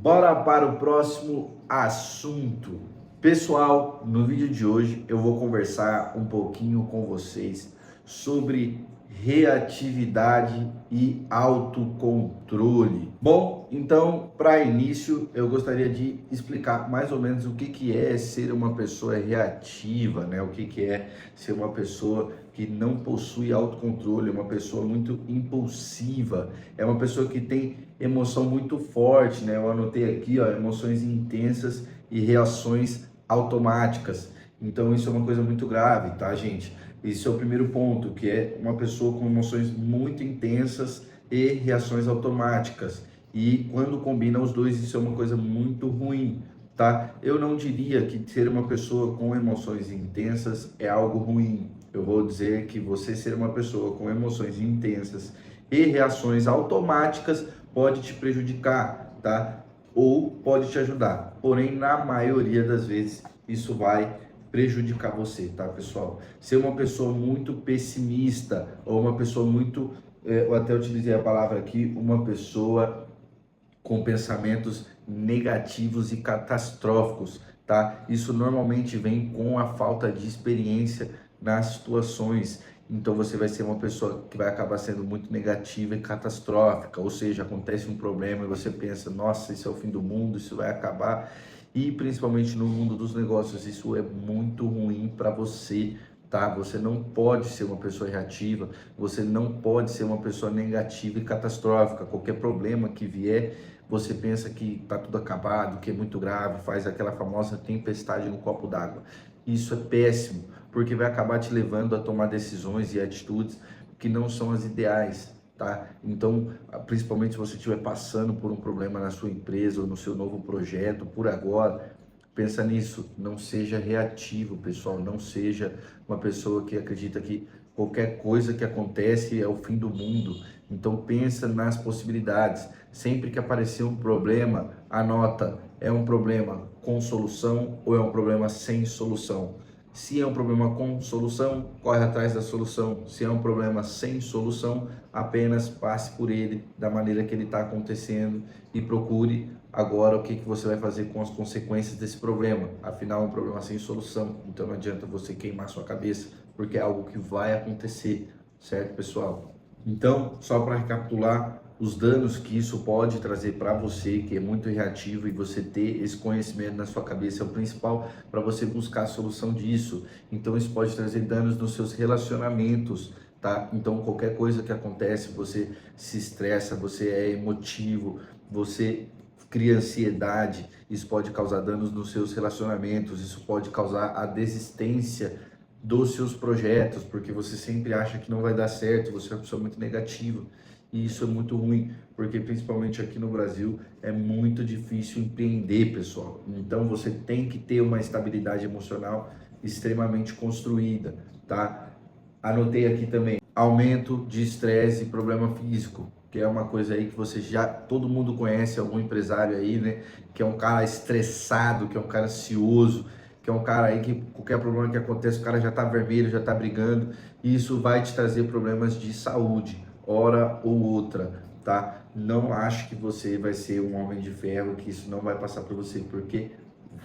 Bora para o próximo assunto. Pessoal, no vídeo de hoje eu vou conversar um pouquinho com vocês sobre reatividade e autocontrole. Bom, então, para início, eu gostaria de explicar mais ou menos o que é ser uma pessoa reativa, né? O que é ser uma pessoa que não possui autocontrole, uma pessoa muito impulsiva, é uma pessoa que tem emoção muito forte, né? Eu anotei aqui, ó, emoções intensas e reações automáticas. Então, isso é uma coisa muito grave, tá, gente? Esse é o primeiro ponto, que é uma pessoa com emoções muito intensas e reações automáticas. E quando combina os dois, isso é uma coisa muito ruim, tá? Eu não diria que ser uma pessoa com emoções intensas é algo ruim. Eu vou dizer que você ser uma pessoa com emoções intensas e reações automáticas pode te prejudicar, tá? Ou pode te ajudar. Porém, na maioria das vezes, isso vai prejudicar você, tá, pessoal? Ser uma pessoa muito pessimista ou uma pessoa muito, eu até utilizei a palavra aqui, uma pessoa com pensamentos negativos e catastróficos, tá? Isso normalmente vem com a falta de experiência nas situações. Então você vai ser uma pessoa que vai acabar sendo muito negativa e catastrófica, ou seja, acontece um problema e você pensa, nossa, isso é o fim do mundo, isso vai acabar. E principalmente no mundo dos negócios, isso é muito ruim para você, tá? Você não pode ser uma pessoa reativa, você não pode ser uma pessoa negativa e catastrófica. Qualquer problema que vier, você pensa que tá tudo acabado, que é muito grave, faz aquela famosa tempestade no copo d'água. Isso é péssimo, porque vai acabar te levando a tomar decisões e atitudes que não são as ideais, tá? Então, principalmente se você estiver passando por um problema na sua empresa ou no seu novo projeto, por agora, pensa nisso, não seja reativo, pessoal, não seja uma pessoa que acredita que qualquer coisa que acontece é o fim do mundo. Então pensa nas possibilidades. Sempre que aparecer um problema, anota, é um problema com solução ou é um problema sem solução? Se é um problema com solução, corre atrás da solução. Se é um problema sem solução, apenas passe por ele da maneira que ele está acontecendo e procure agora o que você vai fazer com as consequências desse problema. Afinal, é um problema sem solução, então não adianta você queimar sua cabeça, porque é algo que vai acontecer, certo, pessoal? Então, só para recapitular, os danos que isso pode trazer para você, que é muito reativo, e você ter esse conhecimento na sua cabeça é o principal para você buscar a solução disso. Então, isso pode trazer danos nos seus relacionamentos, tá? Então, qualquer coisa que acontece, você se estressa, você é emotivo, você cria ansiedade, isso pode causar danos nos seus relacionamentos, isso pode causar a desistência dos seus projetos, porque você sempre acha que não vai dar certo, você é uma pessoa muito negativa. E isso é muito ruim, porque principalmente aqui no Brasil é muito difícil empreender, pessoal. Então você tem que ter uma estabilidade emocional extremamente construída, tá? Anotei aqui também, aumento de estresse e problema físico, que é uma coisa aí que você já, todo mundo conhece, algum empresário aí, né? Que é um cara estressado, que é um cara ansioso, que é um cara aí que qualquer problema que acontece, o cara já tá vermelho, já tá brigando, e isso vai te trazer problemas de saúde, hora ou outra, tá? Não acho que você vai ser um homem de ferro, que isso não vai passar por você, porque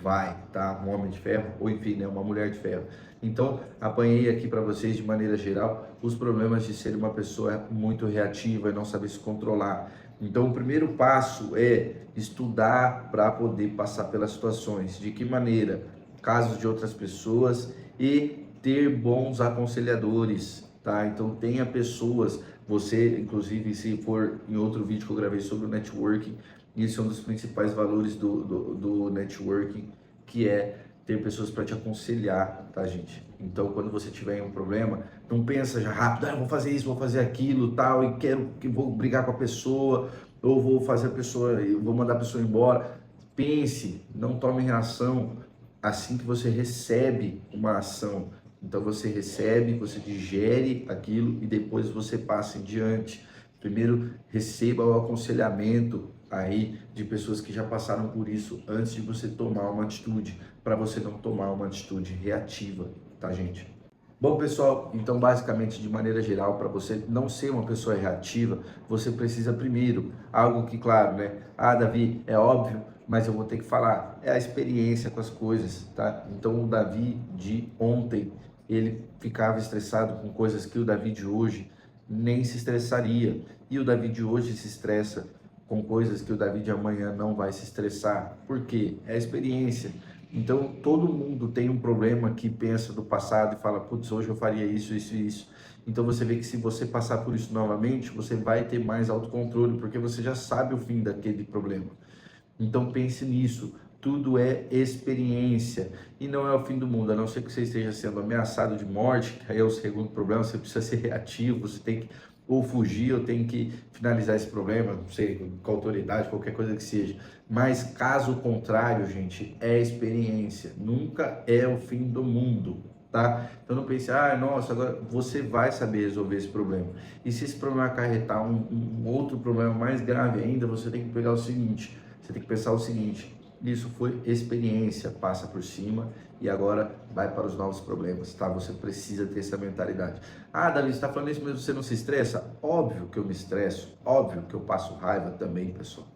vai, tá? Um homem de ferro, ou enfim, né? Uma mulher de ferro. Então, apanhei aqui para vocês, de maneira geral, os problemas de ser uma pessoa muito reativa e não saber se controlar. Então, o primeiro passo é estudar para poder passar pelas situações. De que maneira? Casos de outras pessoas e ter bons aconselhadores, tá? Então, tenha pessoas, você, inclusive, se for em outro vídeo que eu gravei sobre o networking, isso é um dos principais valores do networking, que é ter pessoas para te aconselhar, tá, gente? Então, quando você tiver um problema, não pensa já rápido, vou fazer isso, vou fazer aquilo, tal, e quero que vou brigar com a pessoa, ou vou fazer a pessoa, vou mandar a pessoa embora. Pense, não tome reação assim que você recebe uma ação. Então, você recebe, você digere aquilo e depois você passa em diante. Primeiro, receba o aconselhamento aí de pessoas que já passaram por isso antes de você tomar uma atitude, para você não tomar uma atitude reativa, tá, gente? Bom, pessoal, então basicamente, de maneira geral, para você não ser uma pessoa reativa, você precisa primeiro, algo que, claro, né? Ah, Davi, é óbvio, mas eu vou ter que falar, é a experiência com as coisas, tá? Então o Davi de ontem, ele ficava estressado com coisas que o Davi de hoje nem se estressaria. E o Davi de hoje se estressa com coisas que o Davi de amanhã não vai se estressar. Por quê? É a experiência. Então, todo mundo tem um problema que pensa do passado e fala, putz, hoje eu faria isso, isso e isso. Então, você vê que se você passar por isso novamente, você vai ter mais autocontrole, porque você já sabe o fim daquele problema. Então, pense nisso. Tudo é experiência e não é o fim do mundo, a não ser que você esteja sendo ameaçado de morte, que aí é o segundo problema, você precisa ser reativo, você tem que ou fugir, ou tem que finalizar esse problema, não sei, com autoridade, qualquer coisa que seja. Mas caso contrário, gente, é experiência, nunca é o fim do mundo, tá? Então não pense, ah, nossa, agora você vai saber resolver esse problema. E se esse problema acarretar um outro problema mais grave ainda, você tem que pegar o seguinte, você tem que pensar o seguinte, isso foi experiência, passa por cima e agora vai para os novos problemas, tá? Você precisa ter essa mentalidade. Ah, Davi, você está falando isso, mas você não se estressa? Óbvio que eu me estresso, óbvio que eu passo raiva também, pessoal.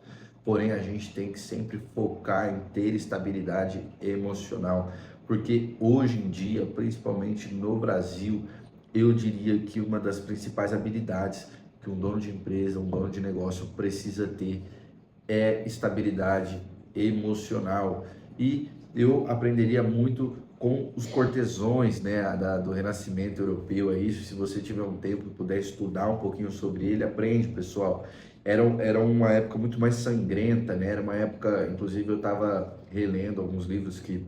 Porém, a gente tem que sempre focar em ter estabilidade emocional, porque hoje em dia, principalmente no Brasil, eu diria que uma das principais habilidades que um dono de empresa, um dono de negócio precisa ter é estabilidade emocional. E eu aprenderia muito com os cortesões, né, do Renascimento Europeu, é isso. Se você tiver um tempo e puder estudar um pouquinho sobre ele, aprende, pessoal. Era uma época muito mais sangrenta, né? Era uma época, inclusive eu estava relendo alguns livros que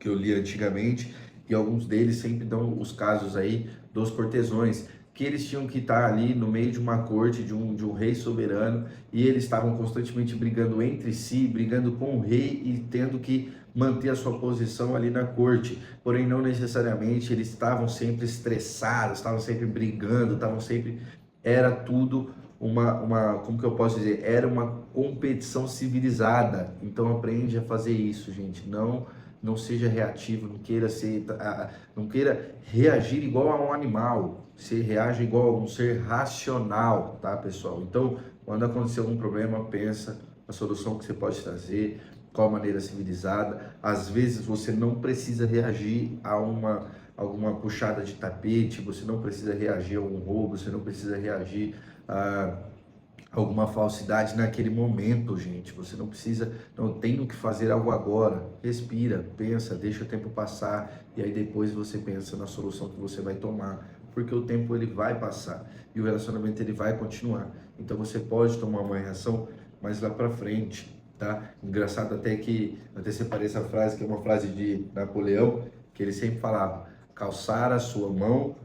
eu li antigamente, e alguns deles sempre dão os casos aí dos cortesões, que eles tinham que estar ali no meio de uma corte de um rei soberano, e eles estavam constantemente brigando entre si, brigando com o rei e tendo que manter a sua posição ali na corte. Porém, não necessariamente eles estavam sempre estressados, estavam sempre brigando, estavam sempre... Era tudo como que eu posso dizer? Era uma competição civilizada. Então aprende a fazer isso, gente. Não seja reativo, não queira reagir igual a um animal, você reage igual a um ser racional, tá, pessoal? Então, quando acontecer algum problema, pensa a solução que você pode trazer, qual maneira civilizada. Às vezes você não precisa reagir a alguma puxada de tapete, você não precisa reagir a um roubo, você não precisa reagir a alguma falsidade naquele momento, gente. Você não precisa, não tem o que fazer algo agora. Respira, pensa, deixa o tempo passar e aí depois você pensa na solução que você vai tomar, porque o tempo ele vai passar e o relacionamento ele vai continuar. Então você pode tomar uma reação mais lá para frente, tá? Engraçado até separei essa frase que é uma frase de Napoleão, que ele sempre falava: calçar a sua mão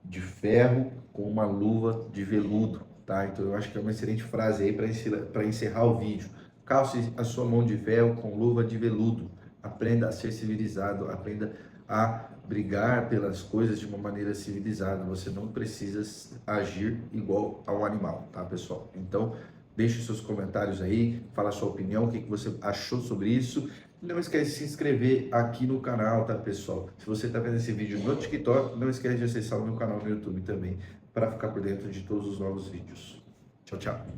de ferro com uma luva de veludo. Tá? Então eu acho que é uma excelente frase aí para encerrar o vídeo. Calce a sua mão de véu com luva de veludo. Aprenda a ser civilizado, aprenda a brigar pelas coisas de uma maneira civilizada. Você não precisa agir igual a um animal, tá, pessoal? Então, deixe seus comentários aí, fala a sua opinião, o que você achou sobre isso. Não esquece de se inscrever aqui no canal, tá, pessoal? Se você está vendo esse vídeo no TikTok, não esquece de acessar o meu canal no YouTube também, para ficar por dentro de todos os novos vídeos. Tchau, tchau.